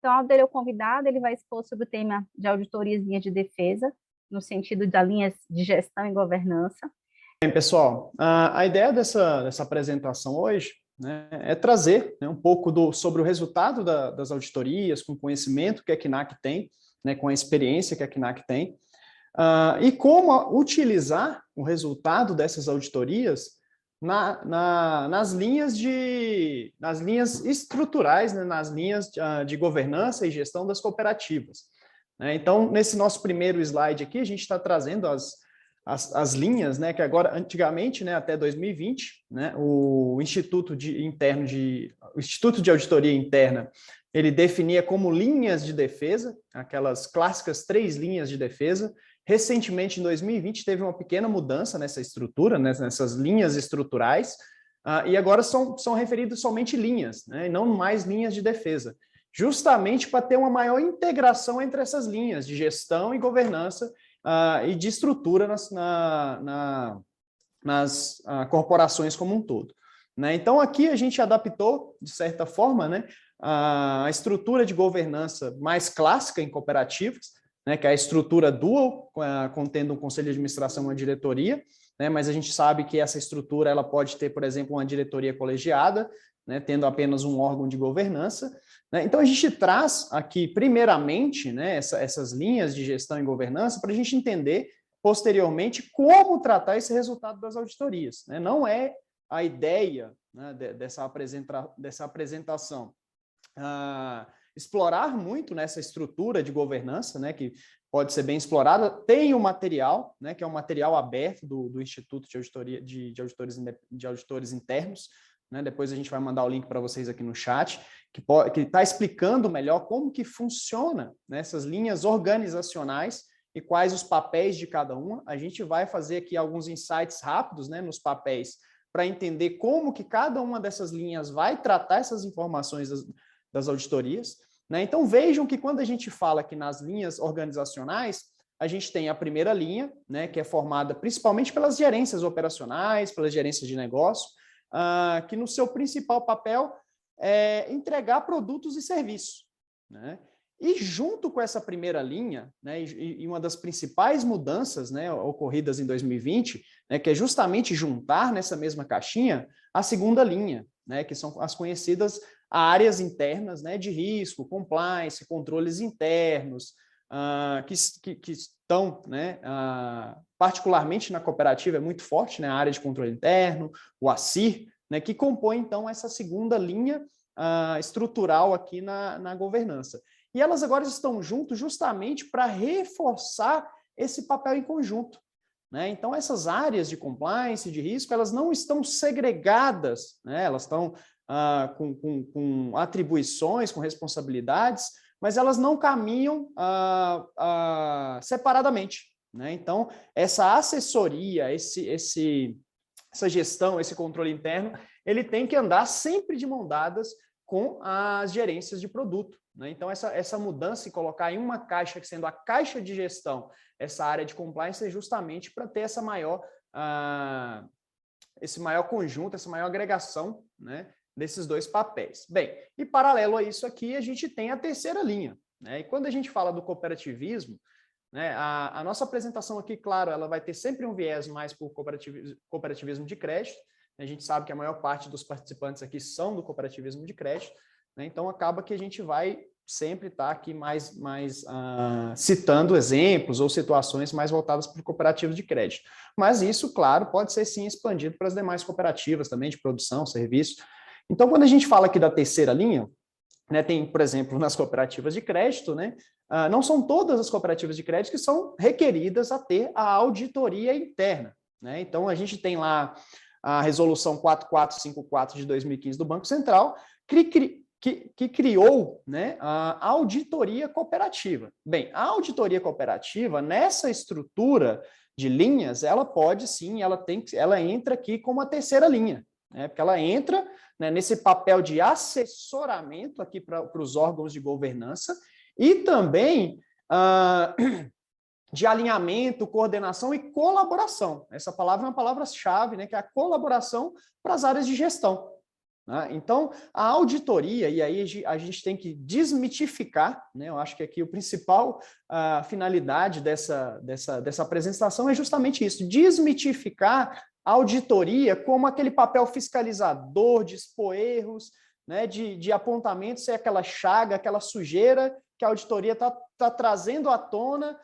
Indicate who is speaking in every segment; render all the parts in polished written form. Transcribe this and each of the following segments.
Speaker 1: Então, ao dele, o convidado, ele vai expor sobre o tema de auditorias e linhas de defesa, no sentido das linhas de gestão e governança.
Speaker 2: Bem, pessoal, a ideia dessa apresentação hoje, né, é trazer, né, um pouco sobre o resultado das auditorias, com o conhecimento que a KNAC tem, né, com a experiência que a KNAC tem, e como utilizar o resultado dessas auditorias nas linhas estruturais, né, nas linhas de governança e gestão das cooperativas. Né? Então, nesse nosso primeiro slide aqui, a gente está trazendo as linhas, né, que agora, antigamente, né, até 2020, né, o Instituto de Auditoria Interna, ele definia como linhas de defesa, aquelas clássicas 3 linhas de defesa. Recentemente, em 2020, teve uma pequena mudança nessa estrutura, né, nessas linhas estruturais, e agora são referidas somente linhas, né, e não mais linhas de defesa, justamente para ter uma maior integração entre essas linhas de gestão e governança e de estrutura nas corporações como um todo. Né? Então, aqui a gente adaptou, de certa forma, né, a estrutura de governança mais clássica em cooperativas, né, que é a estrutura dual, contendo um conselho de administração e uma diretoria, né, mas a gente sabe que essa estrutura ela pode ter, por exemplo, uma diretoria colegiada, né, tendo apenas um órgão de governança. Né? Então, a gente traz aqui, primeiramente, né, essas linhas de gestão e governança para a gente entender, posteriormente, como tratar esse resultado das auditorias. Né? Não é a ideia, né, dessa apresentação explorar muito nessa estrutura de governança, né, que pode ser bem explorada. Tem o material, né, que é um material aberto do Instituto de Auditoria de Auditores Internos. Né, depois a gente vai mandar o link para vocês aqui no chat, que está explicando melhor como que funciona, né, essas linhas organizacionais e quais os papéis de cada uma. A gente vai fazer aqui alguns insights rápidos, né, nos papéis, para entender como que cada uma dessas linhas vai tratar essas informações das auditorias. Né? Então, vejam que quando a gente fala aqui nas linhas organizacionais, a gente tem a primeira linha, né, que é formada principalmente pelas gerências operacionais, pelas gerências de negócio, que no seu principal papel é entregar produtos e serviços. Né? E junto com essa primeira linha, né, e uma das principais mudanças, né, ocorridas em 2020, né, que é justamente juntar nessa mesma caixinha a segunda linha, né, que são as conhecidas áreas internas, né, de risco, compliance, controles internos, que estão, né, particularmente na cooperativa, é muito forte, né, a área de controle interno, o ACIR, né, que compõe, então, essa segunda linha estrutural aqui na governança. E elas agora estão juntos justamente para reforçar esse papel em conjunto. Né? Então, essas áreas de compliance, de risco, elas não estão segregadas, né? Elas estão com atribuições, com responsabilidades, mas elas não caminham separadamente. Né? Então, essa assessoria, essa gestão, esse controle interno, ele tem que andar sempre de mão dadas com as gerências de produto. Né? Então, essa mudança e colocar em uma caixa, que sendo a caixa de gestão, essa área de compliance, é justamente para ter esse maior conjunto, essa maior agregação, né, desses dois papéis. Bem, e paralelo a isso aqui, a gente tem a terceira linha. Né? E quando a gente fala do cooperativismo, né, a nossa apresentação aqui, claro, ela vai ter sempre um viés mais por cooperativismo de crédito. A gente sabe que a maior parte dos participantes aqui são do cooperativismo de crédito, né? Então acaba que a gente vai sempre estar aqui mais citando exemplos ou situações mais voltadas para o cooperativo de crédito. Mas isso, claro, pode ser sim expandido para as demais cooperativas também de produção, serviço. Então, quando a gente fala aqui da terceira linha, né, tem, por exemplo, nas cooperativas de crédito, né, não são todas as cooperativas de crédito que são requeridas a ter a auditoria interna. Né? Então, a gente tem lá a resolução 4454 de 2015 do Banco Central, que criou, né, a auditoria cooperativa. Bem, a auditoria cooperativa, nessa estrutura de linhas, ela pode sim, ela entra aqui como a terceira linha, né, porque ela entra, né, nesse papel de assessoramento aqui para os órgãos de governança e também de alinhamento, coordenação e colaboração. Essa palavra é uma palavra-chave, né, que é a colaboração para as áreas de gestão. né? Então, a auditoria, e aí a gente tem que desmitificar, né? Eu acho que aqui o principal finalidade dessa apresentação é justamente isso, desmitificar a auditoria como aquele papel fiscalizador de expor erros, né? De apontamentos, é aquela chaga, aquela sujeira que a auditoria está trazendo à tona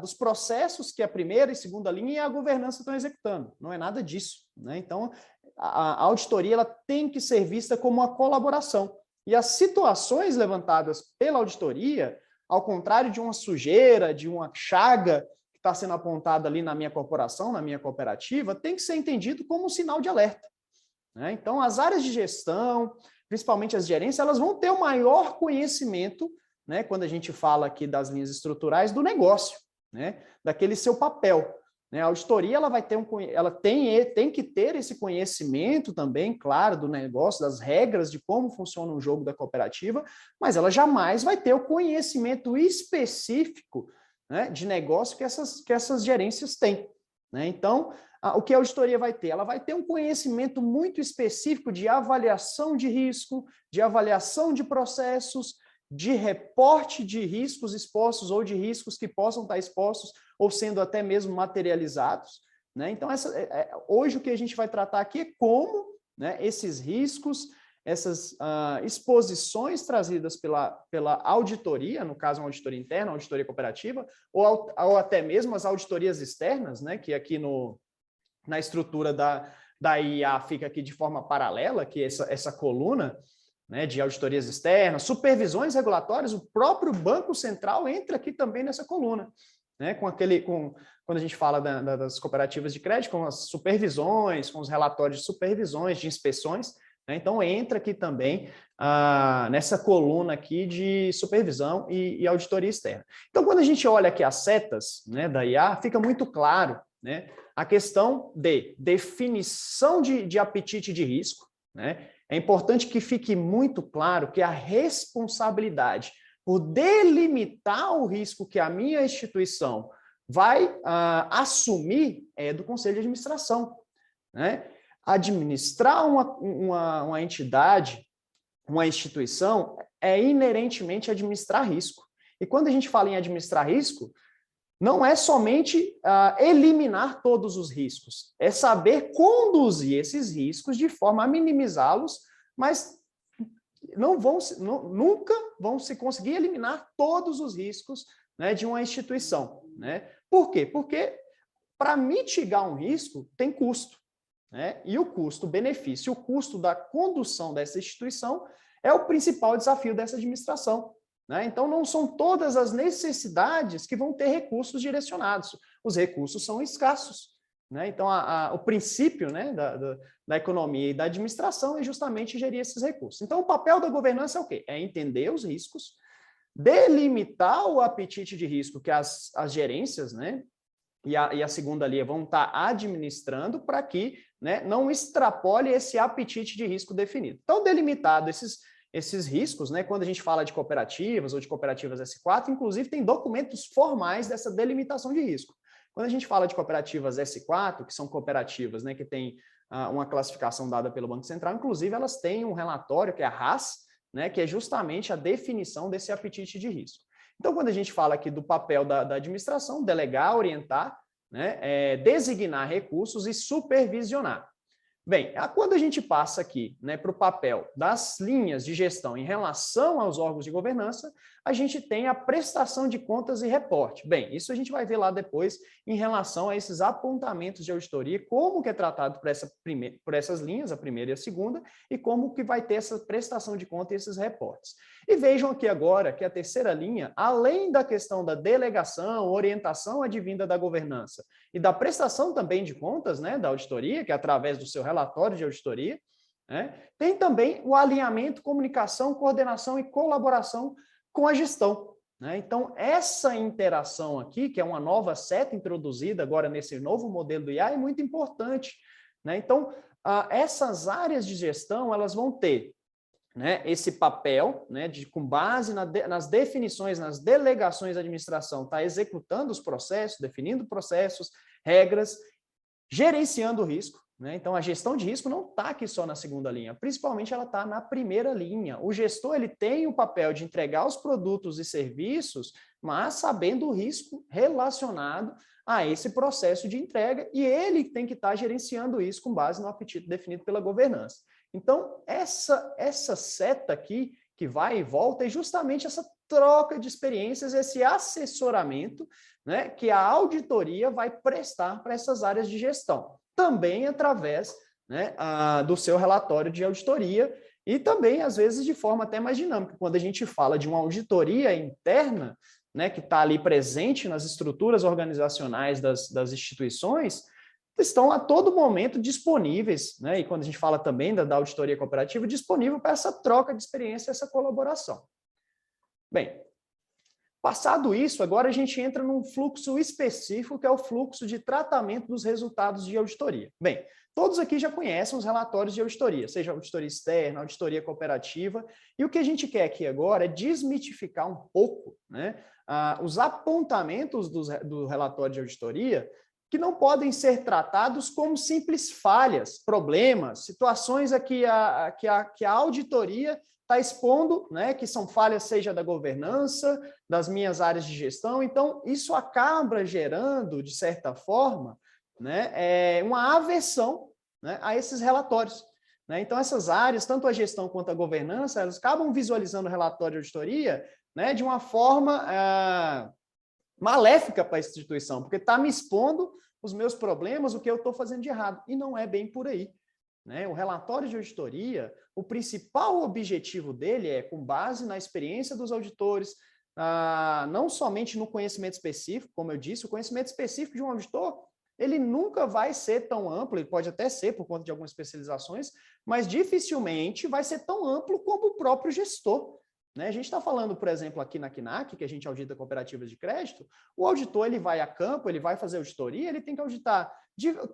Speaker 2: dos processos que a primeira e segunda linha e a governança estão executando. Não é nada disso, né? Então, a auditoria ela tem que ser vista como uma colaboração. E as situações levantadas pela auditoria, ao contrário de uma sujeira, de uma chaga que está sendo apontada ali na minha corporação, na minha cooperativa, tem que ser entendido como um sinal de alerta, né? Então, as áreas de gestão, principalmente as gerências, elas vão ter o maior conhecimento, né, quando a gente fala aqui das linhas estruturais, do negócio, né, daquele seu papel. Né? A auditoria ela vai ter ela tem que ter esse conhecimento também, claro, do negócio, das regras de como funciona o jogo da cooperativa, mas ela jamais vai ter o conhecimento específico, né, de negócio que essas gerências têm. Né? Então, o que a auditoria vai ter? Ela vai ter um conhecimento muito específico de avaliação de risco, de avaliação de processos, de reporte de riscos expostos ou de riscos que possam estar expostos ou sendo até mesmo materializados. Né? Então, hoje o que a gente vai tratar aqui é como, né, esses riscos, essas exposições trazidas pela auditoria, no caso uma auditoria interna, uma auditoria cooperativa, ou até mesmo as auditorias externas, né, que aqui na estrutura da IA fica aqui de forma paralela, que essa coluna, né, de auditorias externas, supervisões regulatórias, o próprio Banco Central entra aqui também nessa coluna, né, quando a gente fala das cooperativas de crédito, com as supervisões, com os relatórios de supervisões, de inspeções, né, então entra aqui também nessa coluna aqui de supervisão e auditoria externa. Então, quando a gente olha aqui as setas, né, da IA, fica muito claro, né, a questão de definição de apetite de risco, né? É importante que fique muito claro que a responsabilidade por delimitar o risco que a minha instituição vai assumir é do Conselho de Administração. Né? Administrar uma entidade, uma instituição, é inerentemente administrar risco. E quando a gente fala em administrar risco, não é somente eliminar todos os riscos, é saber conduzir esses riscos de forma a minimizá-los, mas nunca vão se conseguir eliminar todos os riscos, né, de uma instituição. Né? Por quê? Porque para mitigar um risco tem custo. Né? E o custo-benefício, o custo da condução dessa instituição é o principal desafio dessa administração. Né? Então, não são todas as necessidades que vão ter recursos direcionados. Os recursos são escassos. Né? Então, o princípio, né, da economia e da administração é justamente gerir esses recursos. Então, o papel da governança é o quê? É entender os riscos, delimitar o apetite de risco que as gerências, né, e a segunda linha vão estar administrando para que, né, não extrapole esse apetite de risco definido. Então, delimitado esses riscos, né? Quando a gente fala de cooperativas ou de cooperativas S4, inclusive tem documentos formais dessa delimitação de risco. Quando a gente fala de cooperativas S4, que são cooperativas, né, que têm uma classificação dada pelo Banco Central, inclusive elas têm um relatório, que é a RAS, né, que é justamente a definição desse apetite de risco. Então, quando a gente fala aqui do papel da administração, delegar, orientar, né, designar recursos e supervisionar. Bem, quando a gente passa aqui, né, para o papel das linhas de gestão em relação aos órgãos de governança, a gente tem a prestação de contas e reporte. Bem, isso a gente vai ver lá depois em relação a esses apontamentos de auditoria, como que é tratado por essas linhas, a primeira e a segunda, e como que vai ter essa prestação de conta e esses reportes. E vejam aqui agora que a terceira linha, além da questão da delegação, orientação advinda da governança e da prestação também de contas, né, da auditoria, que é através do seu relatório de auditoria, né, tem também o alinhamento, comunicação, coordenação e colaboração com a gestão. Né? Então, essa interação aqui, que é uma nova seta introduzida agora nesse novo modelo do IA, é muito importante. Né? Então, essas áreas de gestão, elas vão ter, né, esse papel, né, com base nas definições, nas delegações da administração, está executando os processos, definindo processos, regras, gerenciando o risco, né? Então, a gestão de risco não está aqui só na segunda linha, principalmente ela está na primeira linha. O gestor ele tem o papel de entregar os produtos e serviços, mas sabendo o risco relacionado a esse processo de entrega, e ele tem que estar gerenciando isso com base no apetite definido pela governança. Então, essa seta aqui, que vai e volta, é justamente essa troca de experiências, esse assessoramento, né, que a auditoria vai prestar para essas áreas de gestão, também através, né, do seu relatório de auditoria, e também, às vezes, de forma até mais dinâmica. Quando a gente fala de uma auditoria interna, né, que está ali presente nas estruturas organizacionais das instituições, estão a todo momento disponíveis, né, e quando a gente fala também da auditoria cooperativa, disponível para essa troca de experiência, essa colaboração. Bem, passado isso, agora a gente entra num fluxo específico, que é o fluxo de tratamento dos resultados de auditoria. Bem, todos aqui já conhecem os relatórios de auditoria, seja auditoria externa, auditoria cooperativa, e o que a gente quer aqui agora é desmitificar um pouco, né, os apontamentos do relatório de auditoria, que não podem ser tratados como simples falhas, problemas, situações a que a auditoria está expondo, né, que são falhas, seja da governança, das minhas áreas de gestão. Então, isso acaba gerando, de certa forma, né, uma aversão, né, a esses relatórios. Né? Então, essas áreas, tanto a gestão quanto a governança, elas acabam visualizando o relatório de auditoria, né, de uma forma maléfica para a instituição, porque está me expondo os meus problemas, o que eu estou fazendo de errado. E não é bem por aí. Né? O relatório de auditoria, o principal objetivo dele é, com base na experiência dos auditores, não somente no conhecimento específico, como eu disse, o conhecimento específico de um auditor, ele nunca vai ser tão amplo, ele pode até ser por conta de algumas especializações, mas dificilmente vai ser tão amplo como o próprio gestor. Né? A gente está falando, por exemplo, aqui na KNAC, que a gente audita cooperativas de crédito, o auditor ele vai a campo, ele vai fazer auditoria, ele tem que auditar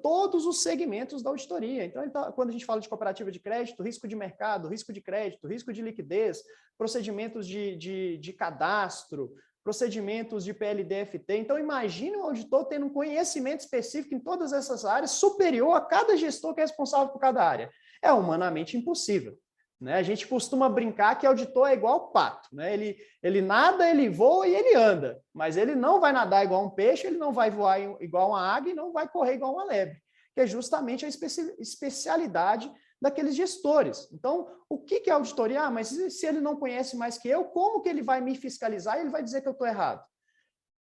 Speaker 2: todos os segmentos da auditoria. Então, quando a gente fala de cooperativa de crédito, risco de mercado, risco de crédito, risco de liquidez, procedimentos de cadastro, procedimentos de PLD-FT. Então, imagine um auditor tendo um conhecimento específico em todas essas áreas, superior a cada gestor que é responsável por cada área. É humanamente impossível. Né? A gente costuma brincar que auditor é igual pato. Né? Ele nada, ele voa e ele anda. Mas ele não vai nadar igual um peixe, ele não vai voar igual uma águia e não vai correr igual uma lebre. Que é justamente a especialidade daqueles gestores. Então, o que é auditoria? Mas se ele não conhece mais que eu, como que ele vai me fiscalizar e ele vai dizer que eu estou errado?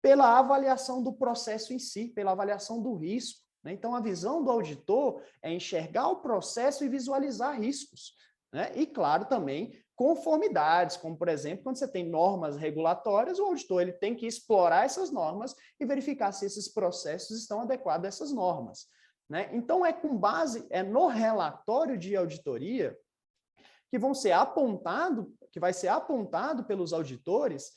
Speaker 2: Pela avaliação do processo em si, pela avaliação do risco. Né? Então, a visão do auditor é enxergar o processo e visualizar riscos. Né? E, claro, também conformidades, como, por exemplo, quando você tem normas regulatórias, o auditor ele tem que explorar essas normas e verificar se esses processos estão adequados a essas normas. Né? Então, é com base no relatório de auditoria que vai ser apontado pelos auditores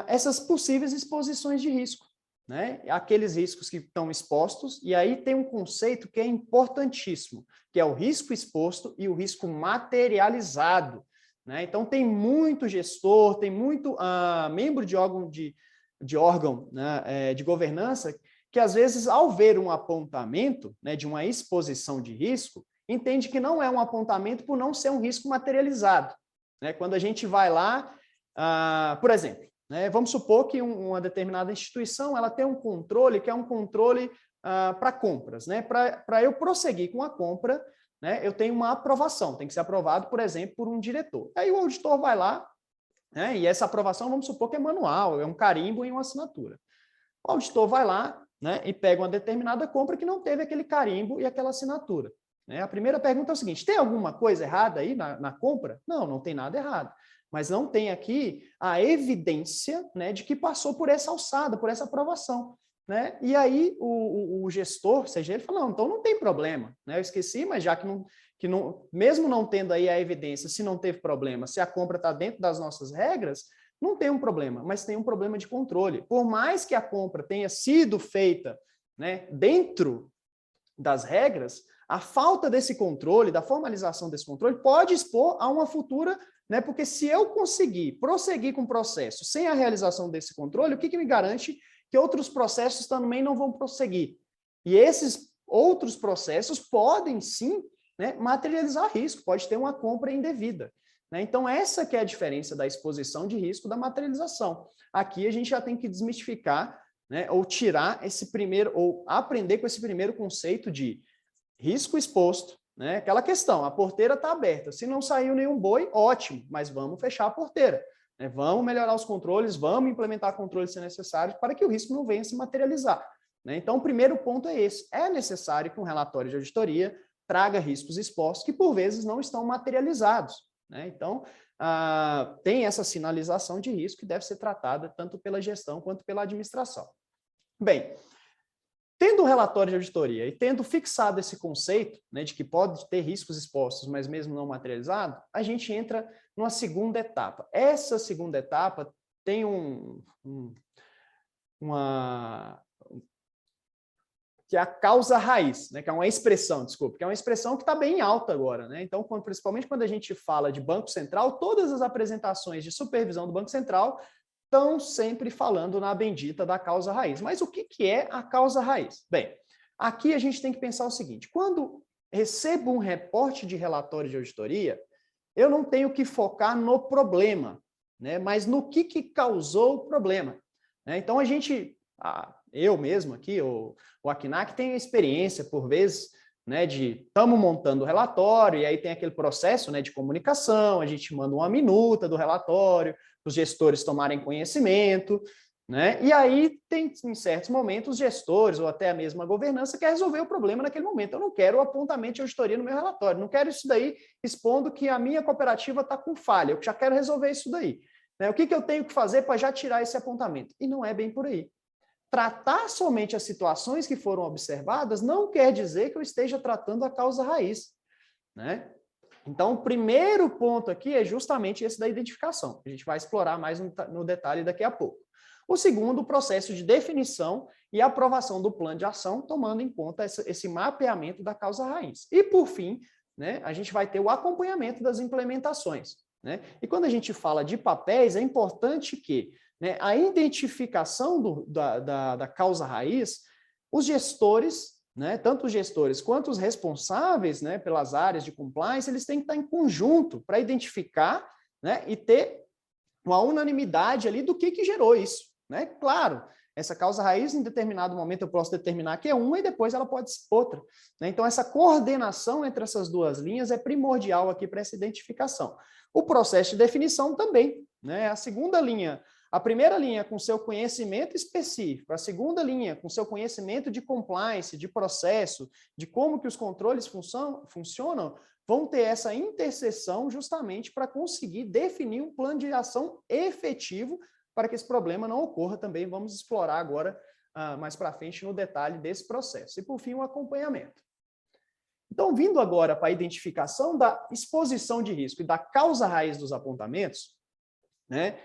Speaker 2: essas possíveis exposições de risco. Né? Aqueles riscos que estão expostos, e aí tem um conceito que é importantíssimo, que é o risco exposto e o risco materializado. Né? Então, tem muito gestor, tem muito membro de órgão né, de governança, que às vezes, ao ver um apontamento né, de uma exposição de risco, entende que não é um apontamento por não ser um risco materializado. Né? Quando a gente vai lá, por exemplo, né, vamos supor que uma determinada instituição ela tem um controle, que é um controle para compras. Né? Para eu prosseguir com a compra, né, eu tenho uma aprovação, tem que ser aprovado, por exemplo, por um diretor. Aí o auditor vai lá, né, e essa aprovação, vamos supor que é manual, é um carimbo e uma assinatura. O auditor vai lá, né, e pega uma determinada compra que não teve aquele carimbo e aquela assinatura. Né? A primeira pergunta é o seguinte: tem alguma coisa errada aí na compra? Não, não tem nada errado. Mas não tem aqui a evidência né, de que passou por essa alçada, por essa aprovação. Né? E aí o gestor, seja ele, fala, não, então não tem problema. Né? Eu esqueci, mas já que não, mesmo não tendo aí a evidência, se não teve problema, se a compra está dentro das nossas regras, não tem um problema, mas tem um problema de controle. Por mais que a compra tenha sido feita né, dentro das regras, a falta desse controle, da formalização desse controle, pode expor a uma futura, né, porque se eu conseguir prosseguir com o processo sem a realização desse controle, o que me garante que outros processos também não vão prosseguir? E esses outros processos podem sim, né, materializar risco, pode ter uma compra indevida. Né? Então, essa que é a diferença da exposição de risco da materialização. Aqui a gente já tem que desmistificar, né, ou tirar esse primeiro, ou aprender com esse primeiro conceito de risco exposto, né? Aquela questão, a porteira está aberta, se não saiu nenhum boi, ótimo, mas vamos fechar a porteira. Né? Vamos melhorar os controles, vamos implementar controles se necessários para que o risco não venha se materializar. Né? Então, o primeiro ponto é esse. É necessário que um relatório de auditoria traga riscos expostos que, por vezes, não estão materializados. Né? Então, tem essa sinalização de risco que deve ser tratada tanto pela gestão quanto pela administração. Bem, tendo o relatório de auditoria e tendo fixado esse conceito, né, de que pode ter riscos expostos, mas mesmo não materializado, a gente entra numa segunda etapa. Essa segunda etapa tem que é a causa raiz, né, que é uma expressão, desculpa, que é uma expressão que está bem alta agora. Né? Então, principalmente quando a gente fala de Banco Central, todas as apresentações de supervisão do Banco Central estão sempre falando na bendita da causa raiz. Mas o que é a causa raiz? Bem, aqui a gente tem que pensar o seguinte, quando recebo um reporte de relatório de auditoria, eu não tenho que focar no problema, né, mas no que causou o problema. Né? Então, eu mesmo aqui, o Akinac, tem experiência, por vezes, né, de estamos montando o relatório, e aí tem aquele processo, né, de comunicação, a gente manda uma minuta do relatório, os gestores tomarem conhecimento, né? E aí tem, em certos momentos, os gestores ou até a mesma governança quer resolver o problema naquele momento. Eu não quero o apontamento de auditoria no meu relatório, não quero isso daí expondo que a minha cooperativa está com falha, eu já quero resolver isso daí. Né? O que eu tenho que fazer para já tirar esse apontamento? E não é bem por aí. Tratar somente as situações que foram observadas não quer dizer que eu esteja tratando a causa raiz. Né? Então, o primeiro ponto aqui é justamente esse da identificação. A gente vai explorar mais no detalhe daqui a pouco. O segundo, o processo de definição e aprovação do plano de ação, tomando em conta esse mapeamento da causa raiz. E, por fim, né, a gente vai ter o acompanhamento das implementações. Né? E quando a gente fala de papéis, é importante que, né, a identificação da causa raiz, os gestores, né, tanto os gestores quanto os responsáveis, né, pelas áreas de compliance, eles têm que estar em conjunto para identificar, né, e ter uma unanimidade ali do que gerou isso. Né? Claro, essa causa raiz, em determinado momento, eu posso determinar que é uma e depois ela pode ser outra. Né? Então, essa coordenação entre essas duas linhas é primordial aqui para essa identificação. O processo de definição também. Né? A segunda linha, a primeira linha com seu conhecimento específico, a segunda linha com seu conhecimento de compliance, de processo, de como que os controles funcionam, vão ter essa interseção justamente para conseguir definir um plano de ação efetivo para que esse problema não ocorra também. Vamos explorar agora, mais para frente, no detalhe desse processo. E, por fim, o acompanhamento. Então, vindo agora para a identificação da exposição de risco e da causa raiz dos apontamentos, né?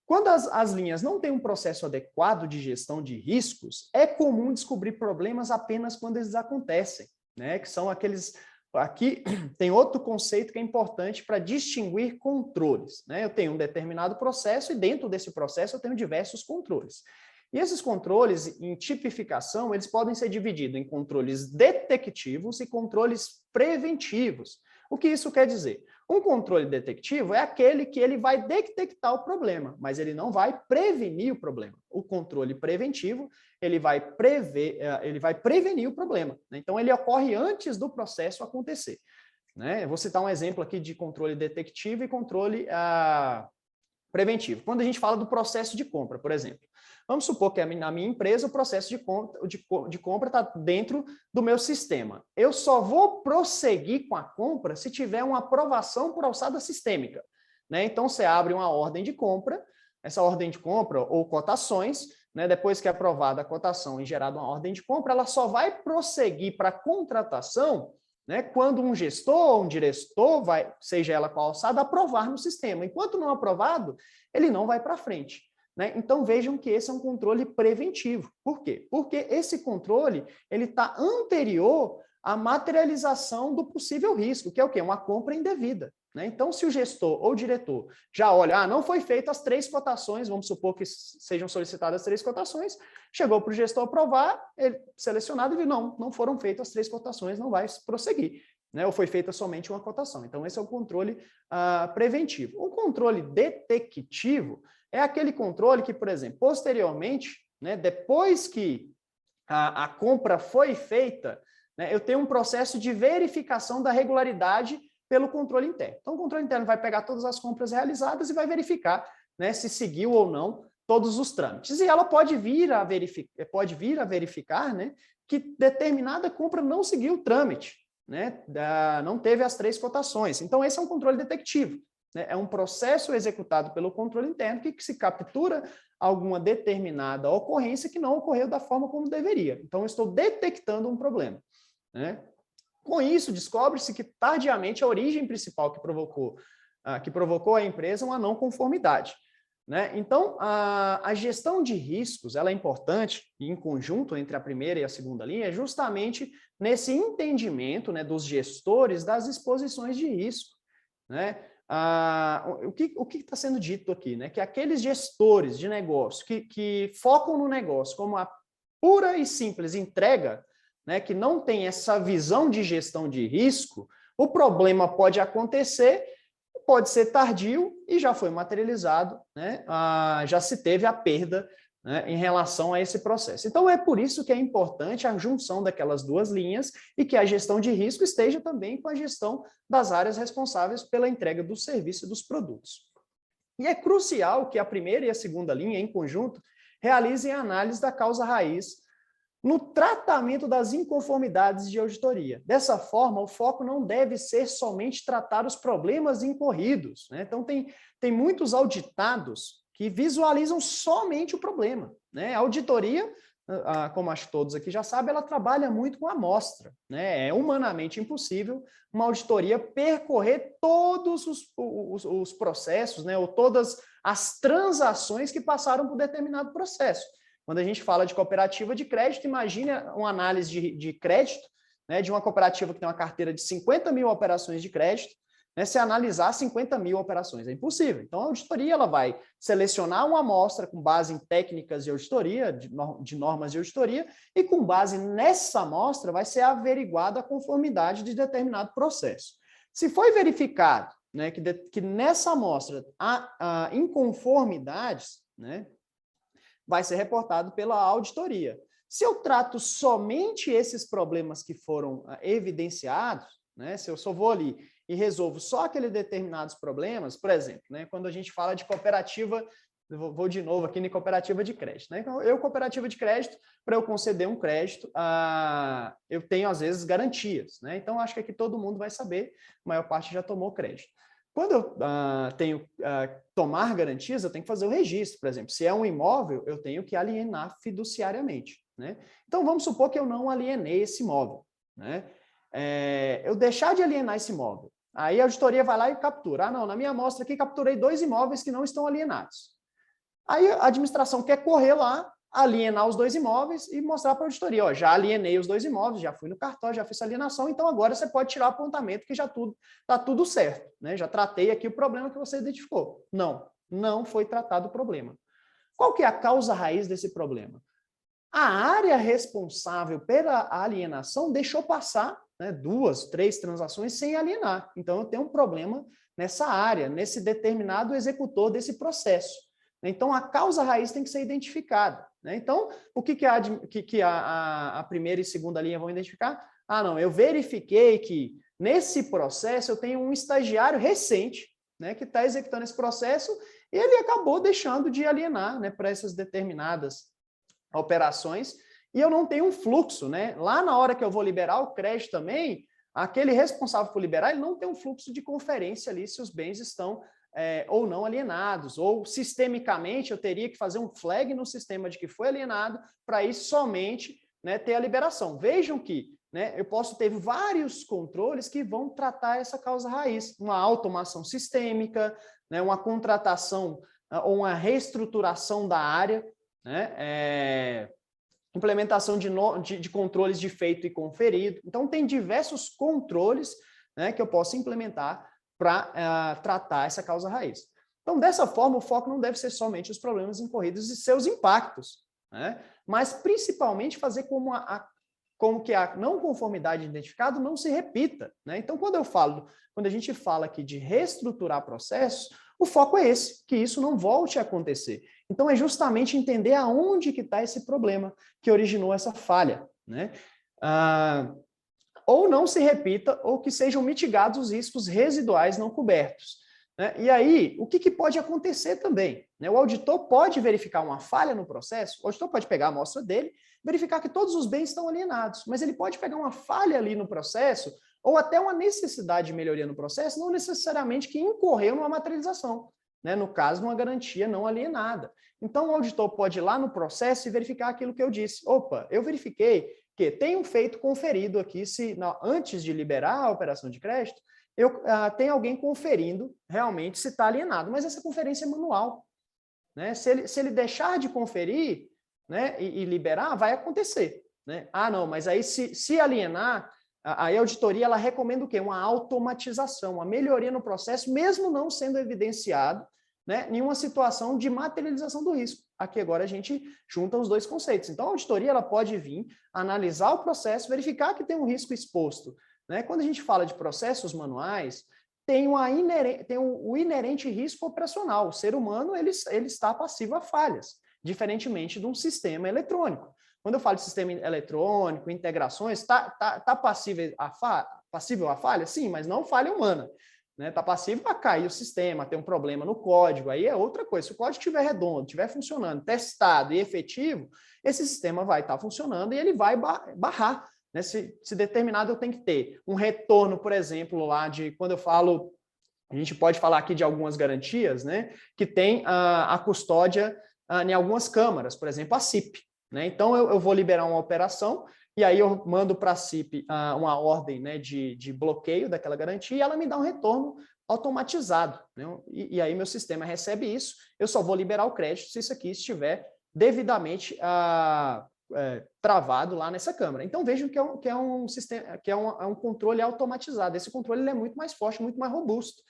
Speaker 2: Quando as linhas não têm um processo adequado de gestão de riscos, é comum descobrir problemas apenas quando eles acontecem, né? Que são aqueles... Aqui tem outro conceito que é importante para distinguir controles. Né? Eu tenho um determinado processo e dentro desse processo eu tenho diversos controles. E esses controles, em tipificação, eles podem ser divididos em controles detectivos e controles preventivos. O que isso quer dizer? Um controle detectivo é aquele que ele vai detectar o problema, mas ele não vai prevenir o problema. O controle preventivo, ele vai prevenir o problema. Então, ele ocorre antes do processo acontecer. Eu vou citar um exemplo aqui de controle detectivo e controle preventivo. Quando a gente fala do processo de compra, por exemplo. Vamos supor que na minha empresa o processo de compra está dentro do meu sistema. Eu só vou prosseguir com a compra se tiver uma aprovação por alçada sistêmica. Então, você abre uma ordem de compra, essa ordem de compra ou cotações, depois que é aprovada a cotação e gerada uma ordem de compra, ela só vai prosseguir para a contratação quando um gestor ou um diretor, seja ela qual alçada, aprovar no sistema. Enquanto não aprovado, ele não vai para frente. Então, vejam que esse é um controle preventivo. Por quê? Porque esse controle está anterior à materialização do possível risco, que é o quê? Uma compra indevida. né? Então, se o gestor ou diretor já olha, não foi feito as 3 cotações, vamos supor que sejam solicitadas 3 cotações, chegou para o gestor aprovar, ele selecionado e viu, não foram feitas as 3 cotações, não vai prosseguir, né? Ou foi feita somente uma cotação. Então, esse é o controle preventivo. O controle detectivo é aquele controle que, por exemplo, posteriormente, né, depois que a compra foi feita, né, eu tenho um processo de verificação da regularidade pelo controle interno. Então, o controle interno vai pegar todas as compras realizadas e vai verificar, né, se seguiu ou não todos os trâmites. E ela pode vir a verificar, né, que determinada compra não seguiu o trâmite, né, não teve as 3 cotações. Então, esse é um controle detectivo, né, é um processo executado pelo controle interno que se captura alguma determinada ocorrência que não ocorreu da forma como deveria. Então, eu estou detectando um problema, né? Com isso, descobre-se que tardiamente a origem principal que provocou a empresa uma não conformidade, né? Então, a gestão de riscos ela é importante, e em conjunto entre a primeira e a segunda linha, justamente nesse entendimento, né, dos gestores das exposições de risco, né? O que está sendo dito aqui, né? Que aqueles gestores de negócio que focam no negócio como a pura e simples entrega, né, que não tem essa visão de gestão de risco, o problema pode acontecer, pode ser tardio e já foi materializado, né? Já se teve a perda, né, em relação a esse processo. Então, é por isso que é importante a junção daquelas 2 linhas e que a gestão de risco esteja também com a gestão das áreas responsáveis pela entrega do serviço e dos produtos. E é crucial que a primeira e a segunda linha, em conjunto, realizem a análise da causa raiz no tratamento das inconformidades de auditoria. Dessa forma, o foco não deve ser somente tratar os problemas incorridos, né? Então, tem muitos auditados que visualizam somente o problema, né? A auditoria, como acho que todos aqui já sabem, ela trabalha muito com amostra, né? É humanamente impossível uma auditoria percorrer todos os processos, né? Ou todas as transações que passaram por determinado processo. Quando a gente fala de cooperativa de crédito, imagine uma análise de crédito, né, de uma cooperativa que tem uma carteira de 50 mil operações de crédito, né, se analisar 50 mil operações. É impossível. Então, a auditoria ela vai selecionar uma amostra com base em técnicas de auditoria, de normas de auditoria, e com base nessa amostra vai ser averiguada a conformidade de determinado processo. Se foi verificado, né, que nessa amostra há inconformidades, né, vai ser reportado pela auditoria. Se eu trato somente esses problemas que foram evidenciados, né, se eu só vou ali e resolvo só aqueles determinados problemas, por exemplo, né, quando a gente fala de cooperativa, vou de novo aqui em cooperativa de crédito, né? Então, cooperativa de crédito, para eu conceder um crédito, eu tenho, às vezes, garantias, né? Então, acho que aqui todo mundo vai saber, a maior parte já tomou crédito. Quando eu tenho tomar garantias, eu tenho que fazer o registro, por exemplo. Se é um imóvel, eu tenho que alienar fiduciariamente, né? Então, vamos supor que eu não alienei esse imóvel, né? Eu deixar de alienar esse imóvel. Aí a auditoria vai lá e captura. Não, na minha amostra aqui capturei 2 imóveis que não estão alienados. Aí a administração quer correr lá, alienar os 2 imóveis e mostrar para a auditoria, ó, já alienei os 2 imóveis, já fui no cartório, já fiz a alienação, então agora você pode tirar o apontamento que já está tudo certo, né? Já tratei aqui o problema que você identificou. Não foi tratado o problema. Qual que é a causa raiz desse problema? A área responsável pela alienação deixou passar, né, 2, 3 transações sem alienar. Então, eu tenho um problema nessa área, nesse determinado executor desse processo. Então, a causa raiz tem que ser identificada, né? Então, o que a primeira e segunda linha vão identificar? Não, eu verifiquei que nesse processo eu tenho um estagiário recente, né, que está executando esse processo e ele acabou deixando de alienar, né, para essas determinadas operações e eu não tenho um fluxo, né? Lá na hora que eu vou liberar o crédito também, aquele responsável por liberar, ele não tem um fluxo de conferência ali se os bens estão ou não alienados, ou sistemicamente eu teria que fazer um flag no sistema de que foi alienado para ir somente, né, ter a liberação. Vejam que, né, eu posso ter vários controles que vão tratar essa causa raiz, uma automação sistêmica, né, uma contratação ou uma reestruturação da área, né, implementação de controles de feito e conferido. Então, tem diversos controles, né, que eu posso implementar para tratar essa causa raiz. Então, dessa forma, o foco não deve ser somente os problemas incorridos e seus impactos, né? Mas principalmente fazer como que a não conformidade identificada não se repita, né? Então, quando a gente fala aqui de reestruturar processos, o foco é esse, que isso não volte a acontecer. Então, é justamente entender aonde que está esse problema que originou essa falha, né? Ou não se repita, ou que sejam mitigados os riscos residuais não cobertos, né? E aí, o que pode acontecer também, né? O auditor pode verificar uma falha no processo, o auditor pode pegar a amostra dele, verificar que todos os bens estão alienados, mas ele pode pegar uma falha ali no processo, ou até uma necessidade de melhoria no processo, não necessariamente que incorreu numa materialização, né? No caso, uma garantia não alienada. Então, o auditor pode ir lá no processo e verificar aquilo que eu disse. Opa, eu verifiquei que tem um feito conferido aqui, antes de liberar a operação de crédito, tem alguém conferindo realmente se está alienado, mas essa conferência é manual, né? Se ele deixar de conferir, né, e liberar, vai acontecer, né? Ah, não, mas aí se alienar, a auditoria ela recomenda o quê? Uma automatização, uma melhoria no processo, mesmo não sendo evidenciado, né, nenhuma situação de materialização do risco. Aqui agora a gente junta os dois conceitos. Então, a auditoria ela pode vir, analisar o processo, verificar que tem um risco exposto, né? Quando a gente fala de processos manuais, tem o inerente risco operacional. O ser humano ele está passivo a falhas, diferentemente de um sistema eletrônico. Quando eu falo de sistema eletrônico, integrações, está passível a falha? Sim, mas não falha humana. Está passível a cair o sistema, ter um problema no código, aí é outra coisa. Se o código estiver redondo, estiver funcionando, testado e efetivo, esse sistema vai estar funcionando e ele vai barrar, né? Se determinado eu tenho que ter um retorno, por exemplo, lá de quando eu falo, a gente pode falar aqui de algumas garantias, né? Que tem a custódia em algumas câmaras, por exemplo, a CIP, né? Então eu vou liberar uma operação. E aí eu mando para a CIP uma ordem, né, de bloqueio daquela garantia e ela me dá um retorno automatizado, né? E aí meu sistema recebe isso, eu só vou liberar o crédito se isso aqui estiver devidamente travado lá nessa câmara. Então vejam que é um sistema, que é um controle automatizado. Esse controle ele é muito mais forte, muito mais robusto,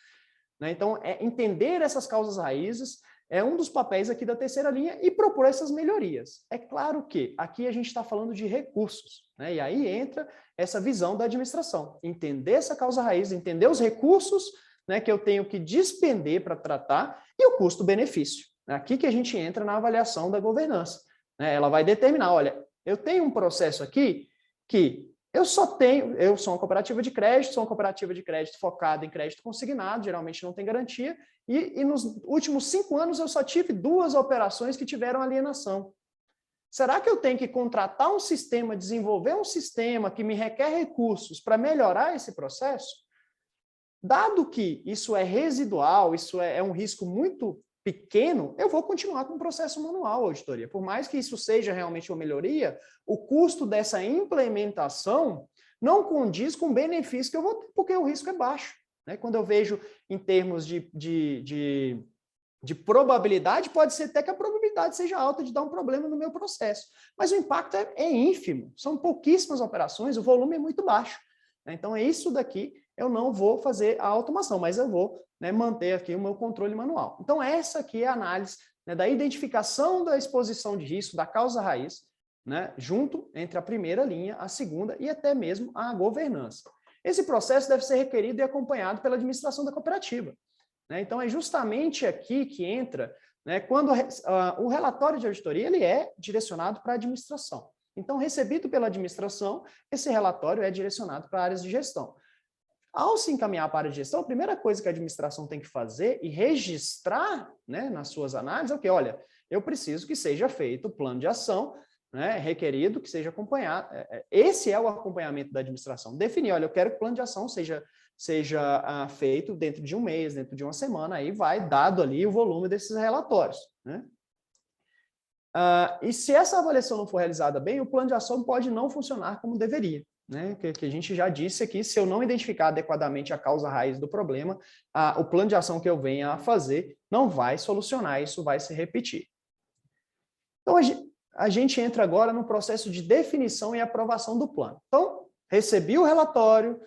Speaker 2: né? Então entender essas causas raízes é um dos papéis aqui da terceira linha e propor essas melhorias. É claro que aqui a gente está falando de recursos, né? E aí entra essa visão da administração. Entender essa causa raiz, entender os recursos, né, que eu tenho que despender para tratar e o custo-benefício. Aqui que a gente entra na avaliação da governança, né? Ela vai determinar, olha, eu tenho um processo aqui que eu sou uma cooperativa de crédito focada em crédito consignado, geralmente não tem garantia, e nos últimos 5 anos eu só tive 2 operações que tiveram alienação. Será que eu tenho que contratar um sistema, desenvolver um sistema que me requer recursos para melhorar esse processo? Dado que isso é residual, isso é um risco muito pequeno, eu vou continuar com o processo manual, auditoria. Por mais que isso seja realmente uma melhoria, o custo dessa implementação não condiz com o benefício que eu vou ter, porque o risco é baixo, né? Quando eu vejo em termos de probabilidade, pode ser até que a probabilidade seja alta de dar um problema no meu processo, mas o impacto é ínfimo, são pouquíssimas operações, o volume é muito baixo, né? Então, é isso daqui, eu não vou fazer a automação, mas eu vou, né, manter aqui o meu controle manual. Então, essa aqui é a análise, né, da identificação da exposição de risco, da causa raiz, né, junto entre a primeira linha, a segunda e até mesmo a governança. Esse processo deve ser requerido e acompanhado pela administração da cooperativa, né? Então, é justamente aqui que entra, né, quando o relatório de auditoria ele é direcionado para a administração. Então, recebido pela administração, esse relatório é direcionado para áreas de gestão. Ao se encaminhar para a área de gestão, a primeira coisa que a administração tem que fazer e registrar, né, nas suas análises é o que? Olha, eu preciso que seja feito o plano de ação, né, requerido, que seja acompanhado. Esse é o acompanhamento da administração. Definir, olha, eu quero que o plano de ação seja feito dentro de um mês, dentro de uma semana, aí vai dado ali o volume desses relatórios, né? E se essa avaliação não for realizada bem, o plano de ação pode não funcionar como deveria, né? Que a gente já disse aqui, se eu não identificar adequadamente a causa raiz do problema, o plano de ação que eu venha a fazer não vai solucionar, isso vai se repetir. Então, a gente entra agora no processo de definição e aprovação do plano. Então, recebi o relatório,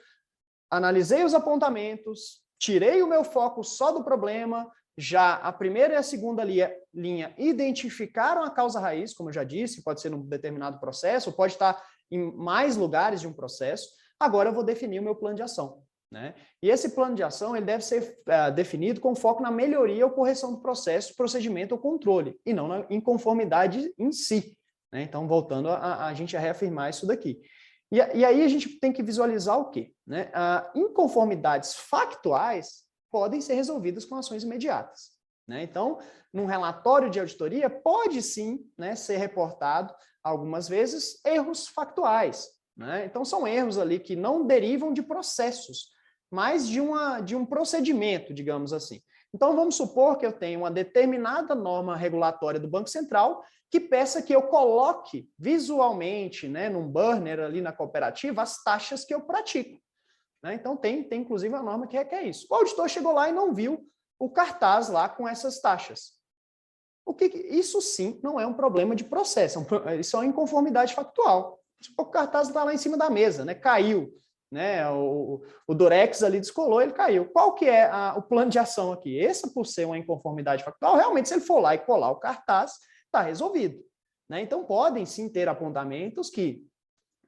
Speaker 2: analisei os apontamentos, tirei o meu foco só do problema, já a primeira e a segunda linha identificaram a causa raiz, como eu já disse, pode ser num determinado processo, pode estar em mais lugares de um processo, agora eu vou definir o meu plano de ação. Né? E esse plano de ação ele deve ser definido com foco na melhoria ou correção do processo, procedimento ou controle, e não na inconformidade em si. Né? Então, voltando a gente a reafirmar isso daqui. E aí a gente tem que visualizar o quê? Né? Inconformidades factuais podem ser resolvidas com ações imediatas. Né? Então, num relatório de auditoria, pode sim, né, ser reportado, algumas vezes, erros factuais. Né? Então, são erros ali que não derivam de processos, mas de um procedimento, digamos assim. Então, vamos supor que eu tenho uma determinada norma regulatória do Banco Central que peça que eu coloque visualmente, né, num banner ali na cooperativa, as taxas que eu pratico. Né? Então, tem inclusive a norma que requer isso. O auditor chegou lá e não viu o cartaz lá com essas taxas. Isso sim não é um problema de processo, isso é uma inconformidade factual. O cartaz está lá em cima da mesa, né? Caiu. Né? O Durex ali descolou, ele caiu. Qual que é o plano de ação aqui? Esse, por ser uma inconformidade factual, realmente, se ele for lá e colar o cartaz, está resolvido. Né? Então, podem sim ter apontamentos que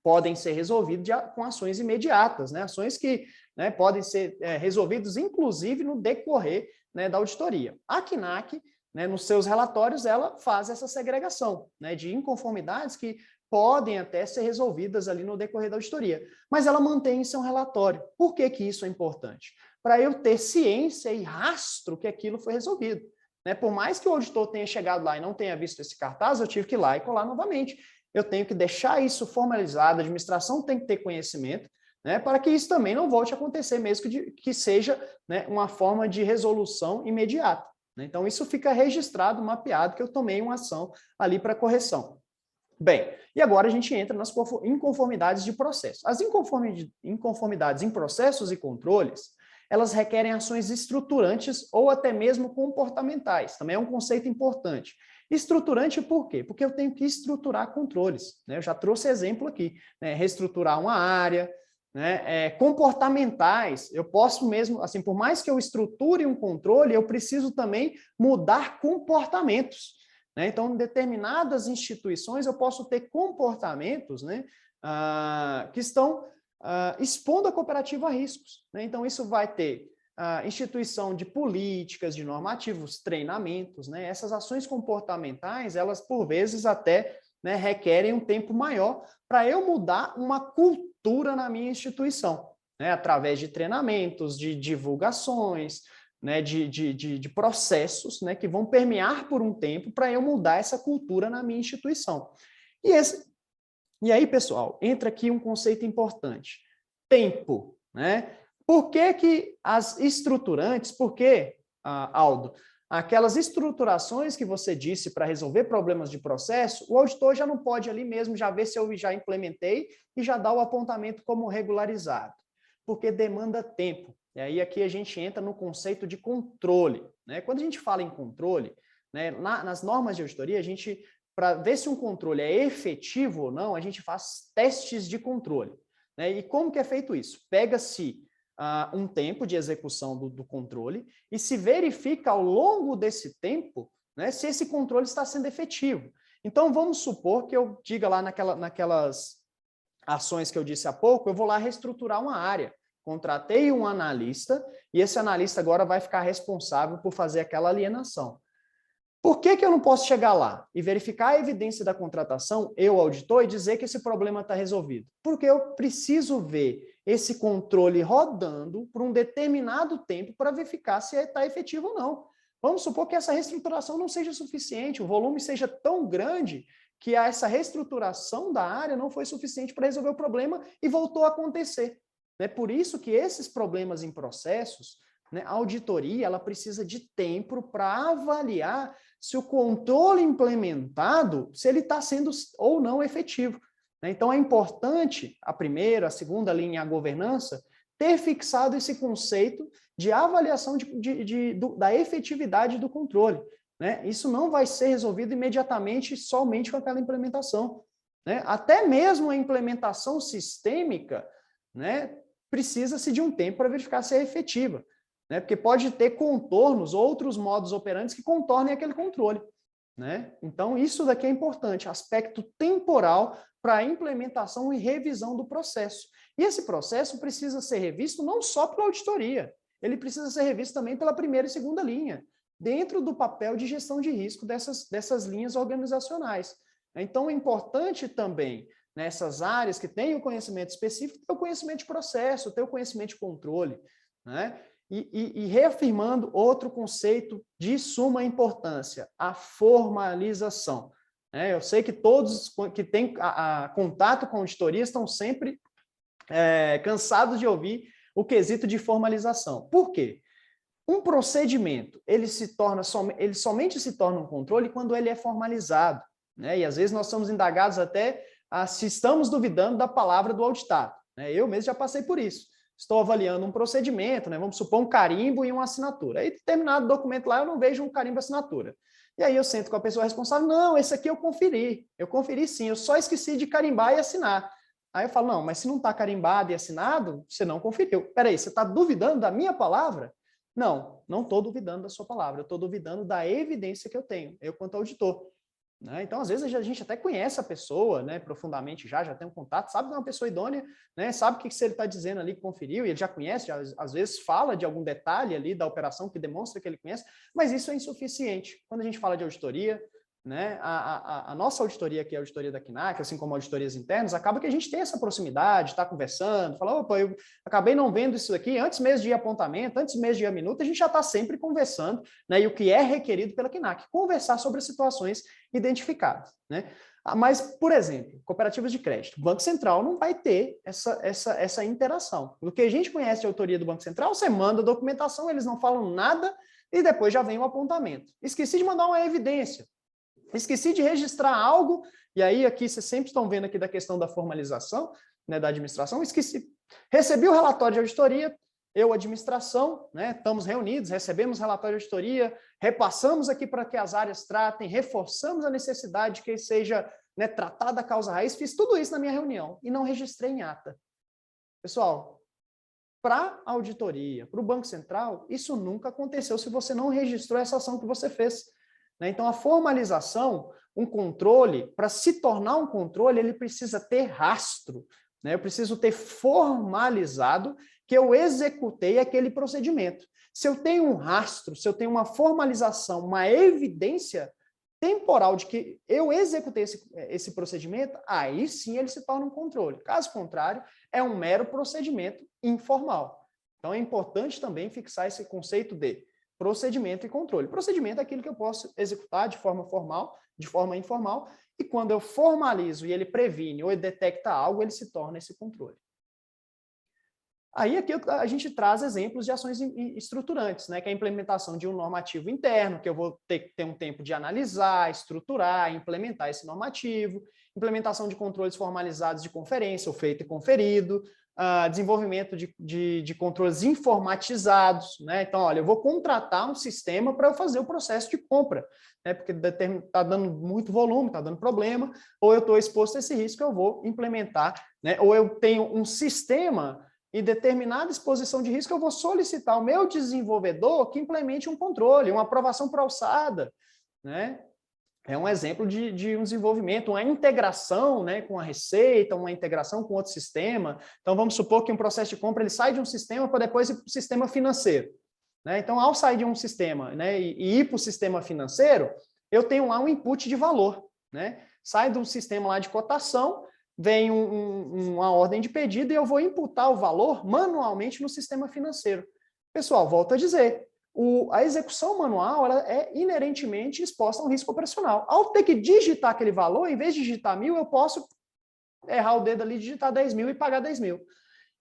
Speaker 2: podem ser resolvidos com ações imediatas, né? Ações que, né, podem ser resolvidas, inclusive, no decorrer, né, da auditoria. A CNAC, né, nos seus relatórios, ela faz essa segregação, né, de inconformidades que podem até ser resolvidas ali no decorrer da auditoria, mas ela mantém em seu relatório. Por que que isso é importante? Para eu ter ciência e rastro que aquilo foi resolvido. Né? Por mais que o auditor tenha chegado lá e não tenha visto esse cartaz, eu tive que ir lá e colar novamente. Eu tenho que deixar isso formalizado, a administração tem que ter conhecimento, né, para que isso também não volte a acontecer, mesmo que seja, né, uma forma de resolução imediata. Né? Então, isso fica registrado, mapeado, que eu tomei uma ação ali para correção. Bem, e agora a gente entra nas inconformidades de processo. As inconformidades em processos e controles, elas requerem ações estruturantes ou até mesmo comportamentais. Também é um conceito importante. Estruturante por quê? Porque eu tenho que estruturar controles. Né? Eu já trouxe exemplo aqui. Né? Reestruturar uma área. Né? Comportamentais, eu posso mesmo, assim, por mais que eu estruture um controle, eu preciso também mudar comportamentos. Né? Então, em determinadas instituições, eu posso ter comportamentos, né, que estão expondo a cooperativa a riscos. Né? Então, isso vai ter instituição de políticas, de normativos, treinamentos. Né? Essas ações comportamentais, elas, por vezes, até, né, requerem um tempo maior para eu mudar uma cultura na minha instituição, né? Através de treinamentos, de divulgações, né, de processos, né, que vão permear por um tempo para eu mudar essa cultura na minha instituição. E aí, pessoal, entra aqui um conceito importante. Tempo. Né? Por que as estruturantes, por que, Aldo, aquelas estruturações que você disse para resolver problemas de processo, o auditor já não pode ali mesmo já ver se eu já implementei e já dá o apontamento como regularizado, porque demanda tempo. E aí aqui a gente entra no conceito de controle. Né? Quando a gente fala em controle, né, nas normas de auditoria, a gente, para ver se um controle é efetivo ou não, a gente faz testes de controle. Né? E como que é feito isso? Pega-se um tempo de execução do controle e se verifica ao longo desse tempo, né, se esse controle está sendo efetivo. Então, vamos supor que eu diga lá naquelas ações que eu disse há pouco, eu vou lá reestruturar uma área. Contratei um analista e esse analista agora vai ficar responsável por fazer aquela alienação. Por que eu não posso chegar lá e verificar a evidência da contratação, eu, auditor, e dizer que esse problema está resolvido? Porque eu preciso ver esse controle rodando por um determinado tempo para verificar se está efetivo ou não. Vamos supor que essa reestruturação não seja suficiente, o volume seja tão grande que essa reestruturação da área não foi suficiente para resolver o problema e voltou a acontecer. É por isso que esses problemas em processos, né, a auditoria ela precisa de tempo para avaliar se o controle implementado, se ele está sendo ou não efetivo. Né? Então, é importante, a primeira, a segunda linha, a governança, ter fixado esse conceito de avaliação da efetividade do controle. Né? Isso não vai ser resolvido imediatamente, somente com aquela implementação. Né? Até mesmo a implementação sistêmica, né, precisa-se de um tempo para verificar se é efetiva. né? Porque pode ter contornos, outros modos operantes que contornem aquele controle, né? Então, isso daqui é importante, aspecto temporal para a implementação e revisão do processo. E esse processo precisa ser revisto não só pela auditoria, ele precisa ser revisto também pela primeira e segunda linha, dentro do papel de gestão de risco dessas linhas organizacionais. Então, é importante também, nessas áreas que têm o conhecimento específico, ter o conhecimento de processo, ter o conhecimento de controle, né? E reafirmando outro conceito de suma importância, a formalização. Eu sei que todos que têm contato com auditoria estão sempre cansados de ouvir o quesito de formalização. Por quê? Um procedimento, ele somente se torna um controle quando ele é formalizado, né? E às vezes nós somos indagados até se estamos duvidando da palavra do auditado, né? Eu mesmo já passei por isso. Estou avaliando um procedimento, né? Vamos supor um carimbo e uma assinatura. Aí, determinado documento lá, eu não vejo um carimbo e assinatura. E aí eu sento com a pessoa responsável, não, esse aqui eu conferi sim, eu só esqueci de carimbar e assinar. Aí eu falo, não, mas se não está carimbado e assinado, você não conferiu. Peraí, você está duvidando da minha palavra? Não, não estou duvidando da sua palavra, eu estou duvidando da evidência que eu tenho, eu quanto auditor. Né? Então, às vezes, a gente até conhece a pessoa, né, profundamente já tem um contato, sabe que é uma pessoa idônea, né, sabe o que ele está dizendo ali que conferiu, e ele já conhece, às vezes fala de algum detalhe ali da operação que demonstra que ele conhece, mas isso é insuficiente. Quando a gente fala de auditoria, né, a nossa auditoria, que é a auditoria da CNAC, assim como auditorias internas, acaba que a gente tem essa proximidade, está conversando, fala, opa, eu acabei não vendo isso aqui, antes mesmo de ir apontamento, antes mesmo de ir a minuta, a gente já está sempre conversando, né, e o que é requerido pela CNAC, conversar sobre situações identificadas, né? Mas, por exemplo, cooperativas de crédito, o Banco Central não vai ter essa interação. O que a gente conhece de autoria do Banco Central, você manda a documentação, eles não falam nada e depois já vem o apontamento. Esqueci de mandar uma evidência. Esqueci de registrar algo, e aí aqui vocês sempre estão vendo aqui da questão da formalização, né, da administração, esqueci. Recebi o relatório de auditoria, eu, administração, né, estamos reunidos, recebemos relatório de auditoria, repassamos aqui para que as áreas tratem, reforçamos a necessidade de que seja, né, tratada a causa raiz, fiz tudo isso na minha reunião e não registrei em ata. Pessoal, para a auditoria, para o Banco Central, isso nunca aconteceu se você não registrou essa ação que você fez. Então, a formalização, um controle, para se tornar um controle, ele precisa ter rastro. Eu preciso ter formalizado que eu executei aquele procedimento. Se eu tenho um rastro, se eu tenho uma formalização, uma evidência temporal de que eu executei esse procedimento, aí sim ele se torna um controle. Caso contrário, é um mero procedimento informal. Então, é importante também fixar esse conceito de procedimento e controle. Procedimento é aquilo que eu posso executar de forma formal, de forma informal, e quando eu formalizo e ele previne ou ele detecta algo, ele se torna esse controle. Aí aqui a gente traz exemplos de ações estruturantes, né, que é a implementação de um normativo interno, que eu vou ter que ter um tempo de analisar, estruturar, implementar esse normativo, implementação de controles formalizados de conferência, o feito e conferido, desenvolvimento de controles informatizados, né? Então, olha, eu vou contratar um sistema para eu fazer o processo de compra, né? Porque está dando muito volume, está dando problema, ou eu estou exposto a esse risco, eu vou implementar, né? Ou eu tenho um sistema em determinada exposição de risco, eu vou solicitar ao meu desenvolvedor que implemente um controle, uma aprovação por alçada, né? É um exemplo de um desenvolvimento, uma integração, né, com a Receita, uma integração com outro sistema. Então, vamos supor que um processo de compra ele sai de um sistema para depois ir para o sistema financeiro. Né? Então, ao sair de um sistema, né, e ir para o sistema financeiro, eu tenho lá um input de valor. Né? Sai de um sistema lá de cotação, vem uma ordem de pedido e eu vou imputar o valor manualmente no sistema financeiro. Pessoal, volto a dizer, a execução manual ela é inerentemente exposta a um risco operacional. Ao ter que digitar aquele valor, em vez de digitar 1.000, eu posso errar o dedo ali, digitar 10.000 e pagar 10.000.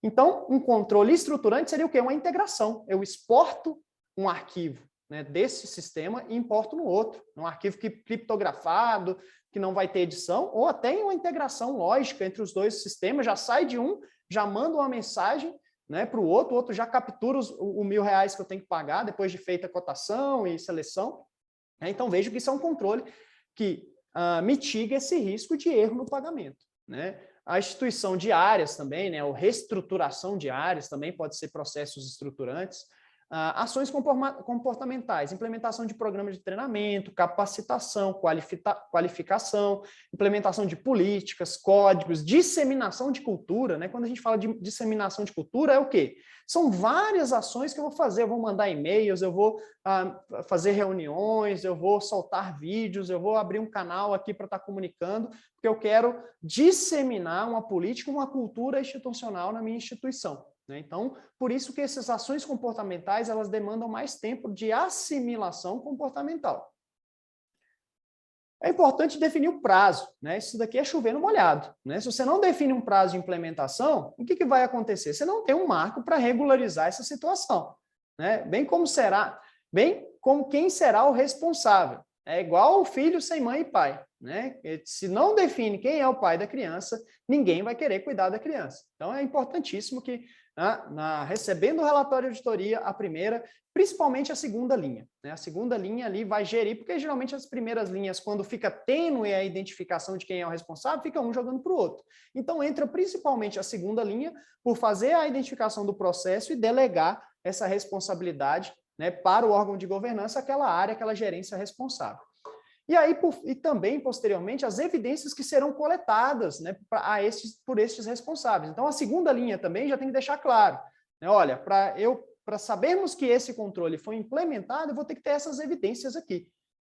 Speaker 2: Então, um controle estruturante seria o quê? Uma integração. Eu exporto um arquivo, né, desse sistema e importo no outro. Um arquivo criptografado, que não vai ter edição, ou até uma integração lógica entre os dois sistemas, já sai de um, já manda uma mensagem, né, para o outro já captura os R$1.000 que eu tenho que pagar depois de feita a cotação e seleção. Então, vejo que isso é um controle que mitiga esse risco de erro no pagamento. Né? A instituição de áreas também, né, ou reestruturação de áreas também pode ser processos estruturantes. ações comportamentais, implementação de programas de treinamento, capacitação, qualificação, implementação de políticas, códigos, disseminação de cultura, né? Quando a gente fala de disseminação de cultura, é o quê? São várias ações que eu vou fazer, eu vou mandar e-mails, eu vou fazer reuniões, eu vou soltar vídeos, eu vou abrir um canal aqui para estar comunicando, porque eu quero disseminar uma política, uma cultura institucional na minha instituição. Então, por isso que essas ações comportamentais, elas demandam mais tempo de assimilação comportamental. É importante definir o prazo, né? Isso daqui é chover no molhado, né? Se você não define um prazo de implementação, o que vai acontecer? Você não tem um marco para regularizar essa situação, né? Bem como quem será o responsável. É igual o filho sem mãe e pai, né? Se não define quem é o pai da criança, ninguém vai querer cuidar da criança. Então, é importantíssimo que, recebendo o relatório de auditoria, a primeira, principalmente a segunda linha, né? A segunda linha ali vai gerir, porque geralmente as primeiras linhas, quando fica tênue a identificação de quem é o responsável, fica um jogando para o outro. Então, entra principalmente a segunda linha por fazer a identificação do processo e delegar essa responsabilidade, né, para o órgão de governança, aquela área, aquela gerência responsável. E aí, e também, posteriormente, as evidências que serão coletadas, né, por estes responsáveis. Então, a segunda linha também já tem que deixar claro, né, olha, para sabermos que esse controle foi implementado, eu vou ter que ter essas evidências aqui.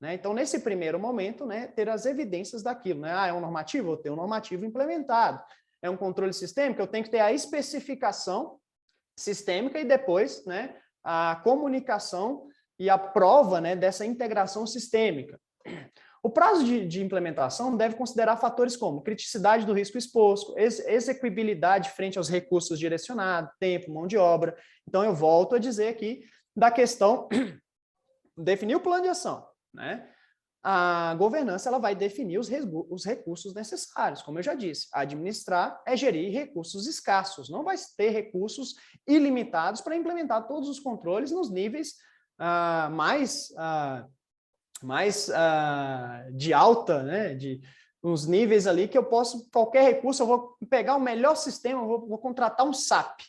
Speaker 2: Né? Então, nesse primeiro momento, né, ter as evidências daquilo. Né? É um normativo? Vou ter um normativo implementado. É um controle sistêmico? Eu tenho que ter a especificação sistêmica e depois, né, a comunicação e a prova, né, dessa integração sistêmica. O prazo de implementação deve considerar fatores como criticidade do risco exposto, execuibilidade frente aos recursos direcionados, tempo, mão de obra. Então, eu volto a dizer aqui da questão definir o plano de ação, né? A governança ela vai definir os recursos necessários, como eu já disse. Administrar é gerir recursos escassos, não vai ter recursos ilimitados para implementar todos os controles nos níveis mais de alta, né? Uns níveis ali que eu posso, qualquer recurso, eu vou pegar o melhor sistema, eu vou contratar um SAP.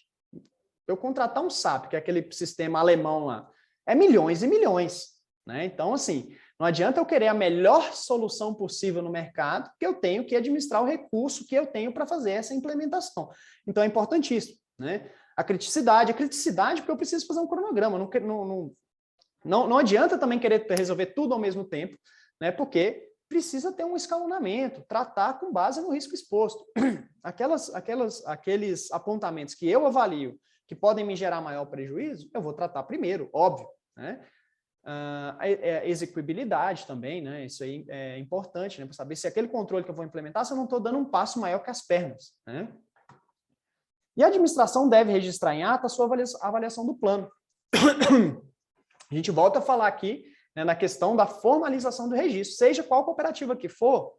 Speaker 2: Eu contratar um SAP, que é aquele sistema alemão lá, é milhões e milhões, né? Então, assim, não adianta eu querer a melhor solução possível no mercado, que eu tenho que administrar o recurso que eu tenho para fazer essa implementação. Então, é importantíssimo, né? A criticidade, porque eu preciso fazer um cronograma, não adianta também querer resolver tudo ao mesmo tempo, né? Porque precisa ter um escalonamento, tratar com base no risco exposto. Aqueles apontamentos que eu avalio que podem me gerar maior prejuízo, eu vou tratar primeiro, óbvio, né? A execuibilidade também, né? Isso aí é importante, né? Para saber se aquele controle que eu vou implementar, se eu não estou dando um passo maior que as pernas, né? E a administração deve registrar em ata a sua avaliação do plano. A gente volta a falar aqui, né, na questão da formalização do registro. Seja qual cooperativa que for,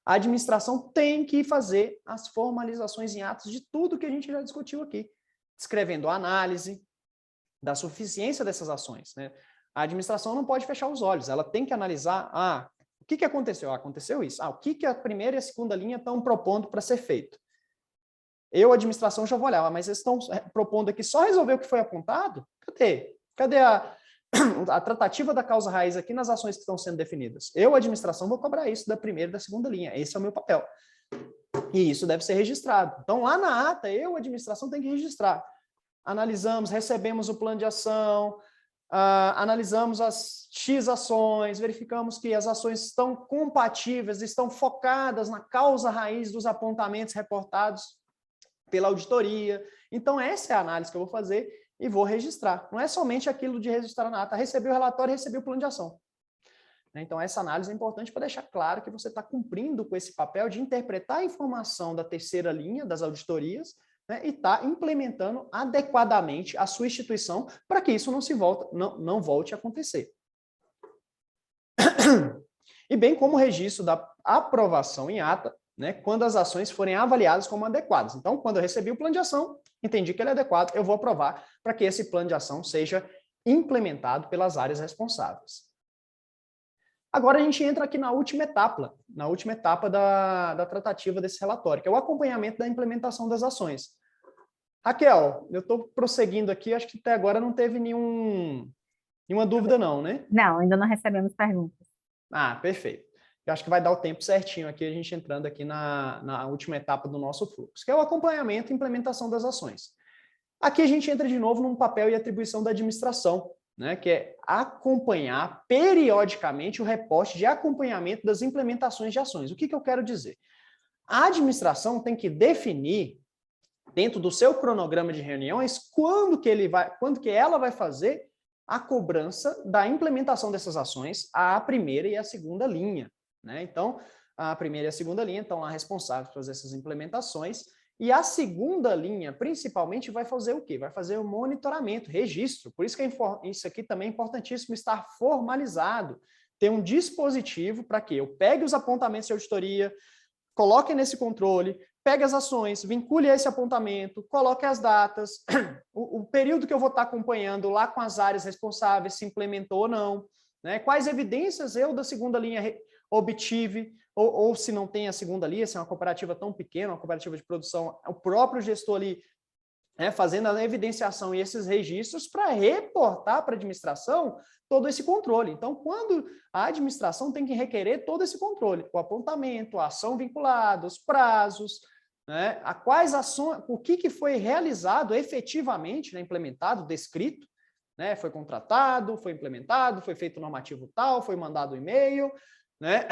Speaker 2: a administração tem que fazer as formalizações em atos de tudo que a gente já discutiu aqui, descrevendo a análise da suficiência dessas ações, né? A administração não pode fechar os olhos, ela tem que analisar, o que aconteceu? Aconteceu isso. O que a primeira e a segunda linha estão propondo para ser feito? Eu, administração, já vou olhar, mas eles estão propondo aqui só resolver o que foi apontado? Cadê a tratativa da causa raiz aqui nas ações que estão sendo definidas? Eu, administração, vou cobrar isso da primeira e da segunda linha. Esse é o meu papel. E isso deve ser registrado. Então, lá na ata, eu, administração, tenho que registrar. Analisamos, recebemos o plano de ação, analisamos as X ações, verificamos que as ações estão compatíveis, estão focadas na causa raiz dos apontamentos reportados pela auditoria. Então, essa é a análise que eu vou fazer e vou registrar. Não é somente aquilo de registrar na ata, recebi o relatório, recebi o plano de ação. Então, essa análise é importante para deixar claro que você está cumprindo com esse papel de interpretar a informação da terceira linha das auditorias, né, e está implementando adequadamente a sua instituição para que isso não volte a acontecer. E bem como o registro da aprovação em ata, né, quando as ações forem avaliadas como adequadas. Então, quando eu recebi o plano de ação, entendi que ele é adequado, eu vou aprovar para que esse plano de ação seja implementado pelas áreas responsáveis. Agora a gente entra aqui na última etapa da tratativa desse relatório, que é o acompanhamento da implementação das ações. Raquel, eu estou prosseguindo aqui, acho que até agora não teve nenhuma dúvida não, né?
Speaker 1: Não, ainda não recebemos perguntas.
Speaker 2: Ah, perfeito. Eu acho que vai dar o tempo certinho aqui, a gente entrando aqui na última etapa do nosso fluxo, que é o acompanhamento e implementação das ações. Aqui a gente entra de novo num papel e atribuição da administração, né, que é acompanhar periodicamente o reporte de acompanhamento das implementações de ações. O que eu quero dizer? A administração tem que definir, dentro do seu cronograma de reuniões, quando que ela vai fazer a cobrança da implementação dessas ações, a primeira e a segunda linha, né? Então, a primeira e a segunda linha estão lá responsáveis por fazer essas implementações, e a segunda linha, principalmente, vai fazer o quê? Vai fazer o monitoramento, registro. Por isso que isso aqui também é importantíssimo estar formalizado, ter um dispositivo para que eu pegue os apontamentos de auditoria, coloque nesse controle, pegue as ações, vincule a esse apontamento, coloque as datas, o período que eu vou estar acompanhando lá com as áreas responsáveis, se implementou ou não, né? Quais evidências eu da segunda linha obtive, ou se não tem a segunda linha, se é uma cooperativa tão pequena, uma cooperativa de produção, o próprio gestor ali, né, fazendo a evidenciação e esses registros para reportar para a administração todo esse controle. Então, quando a administração tem que requerer todo esse controle, o apontamento, a ação vinculada, os prazos, né, a quais ações, o que foi realizado efetivamente, né, implementado, descrito, né, foi contratado, foi implementado, foi feito o normativo tal, foi mandado o e-mail, né,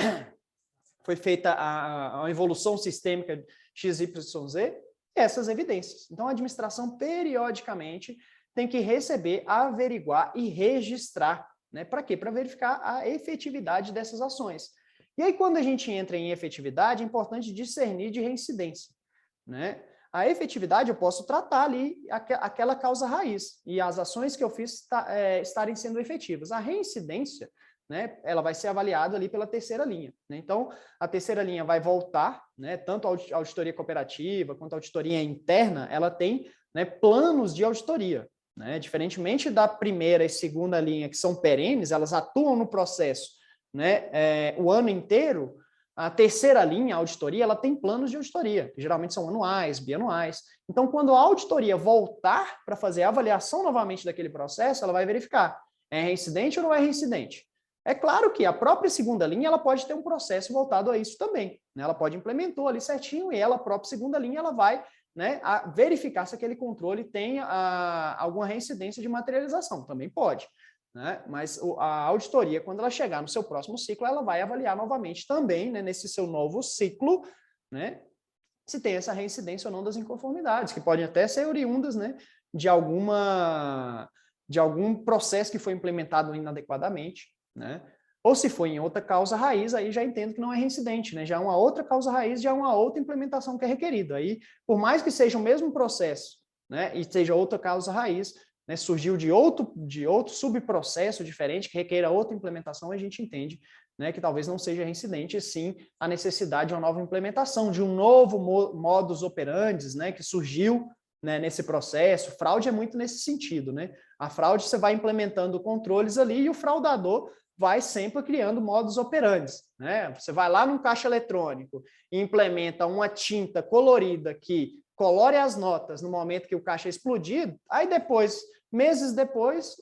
Speaker 2: foi feita a evolução sistêmica XYZ, essas evidências. Então, a administração, periodicamente, tem que receber, averiguar e registrar. Né? Para quê? Para verificar a efetividade dessas ações. E aí, quando a gente entra em efetividade, é importante discernir de reincidência. Né? A efetividade, eu posso tratar ali aquela causa raiz, e as ações que eu fiz estarem sendo efetivas. A reincidência, né, ela vai ser avaliada ali pela terceira linha. Né? Então, a terceira linha vai voltar, né, tanto a auditoria cooperativa quanto a auditoria interna, ela tem, né, planos de auditoria. Né? Diferentemente da primeira e segunda linha, que são perenes, elas atuam no processo, né, o ano inteiro. A terceira linha, a auditoria, ela tem planos de auditoria, que geralmente são anuais, bianuais. Então, quando a auditoria voltar para fazer a avaliação novamente daquele processo, ela vai verificar, é reincidente ou não é reincidente? É claro que a própria segunda linha ela pode ter um processo voltado a isso também. Né? Ela pode implementar ali certinho e ela, a própria segunda linha, ela vai, né, verificar se aquele controle tem alguma reincidência de materialização. Também pode. Né? Mas a auditoria, quando ela chegar no seu próximo ciclo, ela vai avaliar novamente também, né, nesse seu novo ciclo, né, se tem essa reincidência ou não das inconformidades, que podem até ser oriundas, né, de algum processo que foi implementado inadequadamente, né? Ou se foi em outra causa raiz, aí já entendo que não é reincidente, né? Já é uma outra causa raiz, já é uma outra implementação que é requerida. Aí, por mais que seja o mesmo processo, né, e seja outra causa raiz, né, surgiu de outro subprocesso diferente que requeira outra implementação, a gente entende, né, que talvez não seja reincidente, e sim a necessidade de uma nova implementação, de um novo modus operandi, né, que surgiu, né, nesse processo. Fraude é muito nesse sentido, né? A fraude, você vai implementando controles ali e o fraudador vai sempre criando modus operandi, né? Você vai lá num caixa eletrônico e implementa uma tinta colorida que colore as notas no momento que o caixa é explodido, aí depois, meses depois,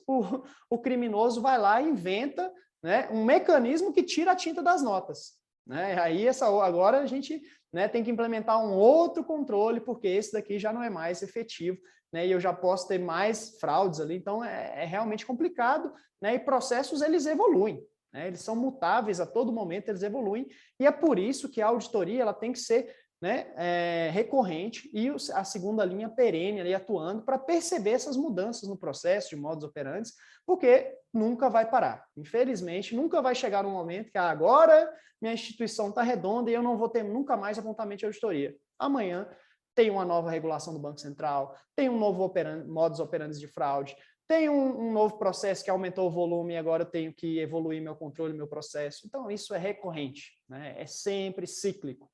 Speaker 2: o criminoso vai lá e inventa, né, um mecanismo que tira a tinta das notas. Né? Aí agora a gente, né, tem que implementar um outro controle, porque esse daqui já não é mais efetivo, né, e eu já posso ter mais fraudes ali, então é realmente complicado, né, e processos eles evoluem, né, eles são mutáveis a todo momento, eles evoluem, e é por isso que a auditoria ela tem que ser, né, recorrente, e a segunda linha perene ali atuando para perceber essas mudanças no processo de modus operandi, porque nunca vai parar. Infelizmente, nunca vai chegar um momento que agora minha instituição está redonda e eu não vou ter nunca mais apontamento de auditoria. Amanhã tem uma nova regulação do Banco Central, tem um novo modus operandi de fraude, tem um novo processo que aumentou o volume e agora eu tenho que evoluir meu controle, meu processo. Então, isso é recorrente, né? É sempre cíclico.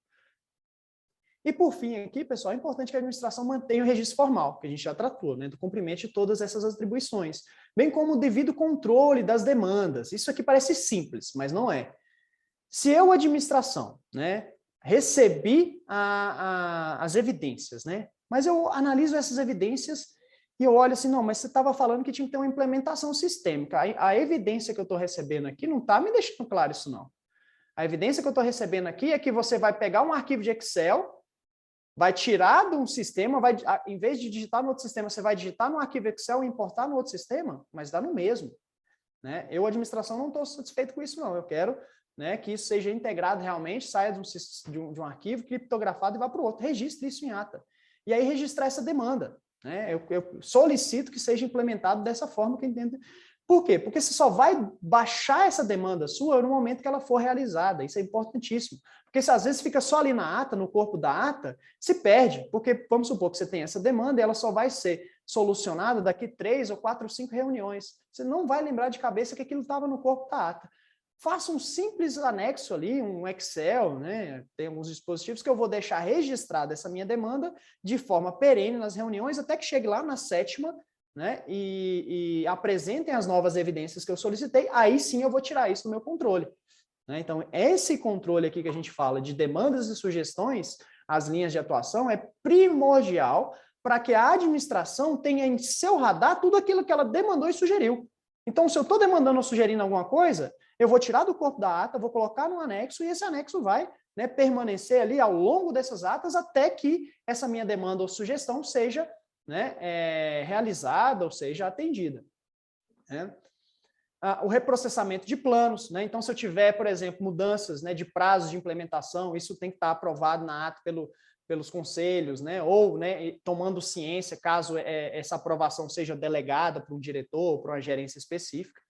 Speaker 2: E, por fim, aqui, pessoal, é importante que a administração mantenha o registro formal, que a gente já tratou, né, do cumprimento de todas essas atribuições, bem como o devido controle das demandas. Isso aqui parece simples, mas não é. Se eu, administração, né, recebi as evidências, né, Mas eu analiso essas evidências e eu olho assim, não, mas você estava falando que tinha que ter uma implementação sistêmica. A evidência que eu estou recebendo aqui não está me deixando claro isso, não. A evidência que eu estou recebendo aqui é que você vai pegar um arquivo de Excel, vai tirar de um sistema, em vez de digitar no outro sistema, você vai digitar no arquivo Excel e importar no outro sistema, mas dá no mesmo. Né? Eu, administração, não estou satisfeito com isso, não. Eu quero, né, que isso seja integrado realmente, saia de um arquivo criptografado e vá para o outro. Registre isso em ata. E aí registrar essa demanda. Né? Eu solicito que seja implementado dessa forma que eu entendo. Por quê? Porque você só vai baixar essa demanda sua no momento que ela for realizada. Isso é importantíssimo. Porque se às vezes fica só ali na ata, no corpo da ata, se perde. Porque vamos supor que você tem essa demanda e ela só vai ser solucionada daqui 3 ou 4 ou 5 reuniões. Você não vai lembrar de cabeça que aquilo estava no corpo da ata. Faça um simples anexo ali, um Excel, né? Tem alguns dispositivos que eu vou deixar registrada essa minha demanda de forma perene nas reuniões, até que chegue lá na 7ª, né? E apresentem as novas evidências que eu solicitei, aí sim eu vou tirar isso do meu controle. Né? Então, esse controle aqui que a gente fala de demandas e sugestões, as linhas de atuação, é primordial para que a administração tenha em seu radar tudo aquilo que ela demandou e sugeriu. Então, se eu estou demandando ou sugerindo alguma coisa, eu vou tirar do corpo da ata, vou colocar no anexo, e esse anexo vai, né, permanecer ali ao longo dessas atas até que essa minha demanda ou sugestão seja, né, realizada ou seja atendida. Né? O reprocessamento de planos, né? Então, se eu tiver, por exemplo, mudanças, né, de prazos de implementação, isso tem que estar aprovado na ata pelos conselhos, né? Ou, né, tomando ciência, caso essa aprovação seja delegada para um diretor, para uma gerência específica,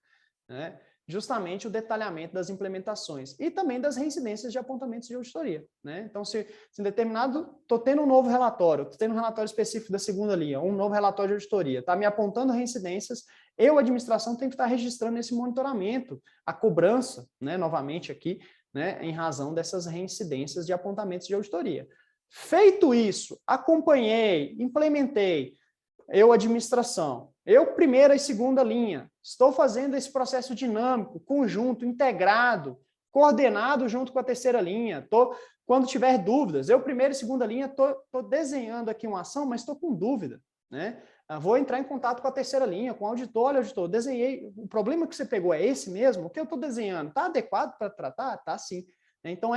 Speaker 2: né? Justamente o detalhamento das implementações e também das reincidências de apontamentos de auditoria. Né? Então, se em determinado, estou tendo um novo relatório, estou tendo um relatório específico da 2ª linha, um novo relatório de auditoria, está me apontando reincidências, eu, administração, tenho que estar registrando esse monitoramento, a cobrança, né, novamente aqui, né, em razão dessas reincidências de apontamentos de auditoria. Feito isso, acompanhei, implementei, eu, administração, eu, 1ª e 2ª linha, estou fazendo esse processo dinâmico, conjunto, integrado, coordenado junto com a 3ª linha. Quando tiver dúvidas, eu, 1ª e 2ª linha, estou desenhando aqui uma ação, mas estou com dúvida. Né? Vou entrar em contato com a 3ª linha, com o auditor. Olha, auditor, desenhei, o problema que você pegou é esse mesmo? O que eu estou desenhando está adequado para tratar? Está sim. Então,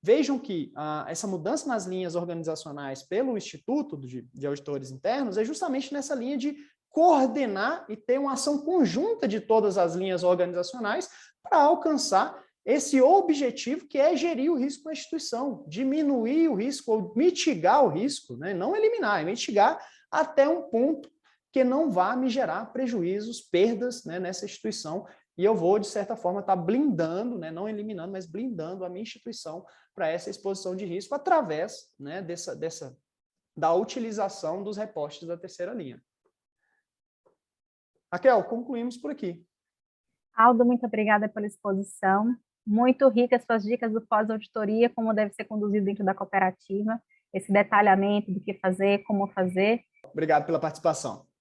Speaker 2: vejam que essa mudança nas linhas organizacionais pelo Instituto de Auditores Internos é justamente nessa linha de coordenar e ter uma ação conjunta de todas as linhas organizacionais para alcançar esse objetivo que é gerir o risco na instituição, diminuir o risco ou mitigar o risco, né? Não eliminar, é mitigar até um ponto que não vá me gerar prejuízos, perdas, né, nessa instituição. E eu vou, de certa forma, estar blindando, né, não eliminando, mas blindando a minha instituição para essa exposição de risco através, né, da utilização dos reportes da 3ª linha. Raquel, concluímos por aqui.
Speaker 1: Aldo, muito obrigada pela exposição. Muito ricas suas dicas do pós-auditoria, como deve ser conduzido dentro da cooperativa, esse detalhamento do que fazer, como fazer.
Speaker 2: Obrigado pela participação.